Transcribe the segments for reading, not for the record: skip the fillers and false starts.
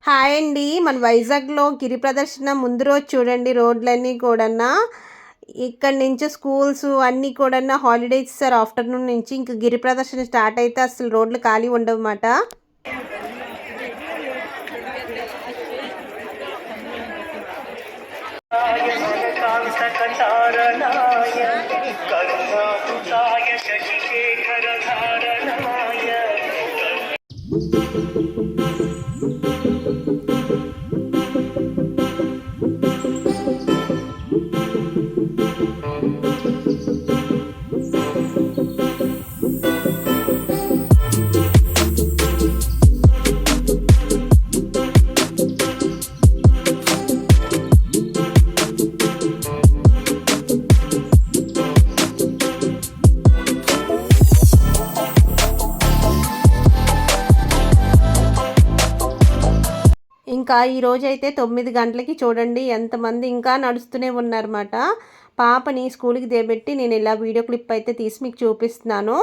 Hi అండి. మన వైజాగ్‌లో గిరి ప్రదర్శన ముందు రోజు చూడండి రోడ్లన్నీ కూడన్నా ఇక్కడి నుంచి స్కూల్స్ అన్నీ కూడన్నా హాలిడేస్ ఇచ్చేసారు ఆఫ్టర్‌నూన్ నుంచి. ఇంక గిరి ప్రదర్శన స్టార్ట్ అయితే అసలు రోడ్లు ఖాళీ ఉండవుమాట. ఇంకా ఈరోజైతే 9 గంటలకి చూడండి ఎంతమంది ఇంకా నడుస్తూనే ఉన్నారన్నమాట. పాపని స్కూల్‌కి దేబెట్టి నేను ఇలా వీడియో క్లిప్ అయితే తీసి మీకు చూపిస్తున్నాను.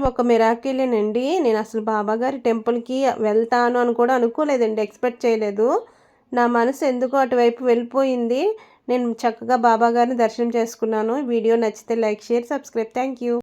ఒక మిరాకిలేనండి. నేను అసలు బాబాగారి టెంపుల్‌కి వెళ్తాను అని కూడా అనుకోలేదండి. ఎక్స్‌పెక్ట్ చేయలేదు. నా మనసు ఎందుకో అటువైపు వెళ్ళిపోయింది. నేను చక్కగా బాబాగారిని దర్శనం చేసుకున్నాను. వీడియో నచ్చితే like, share, subscribe. Thank you.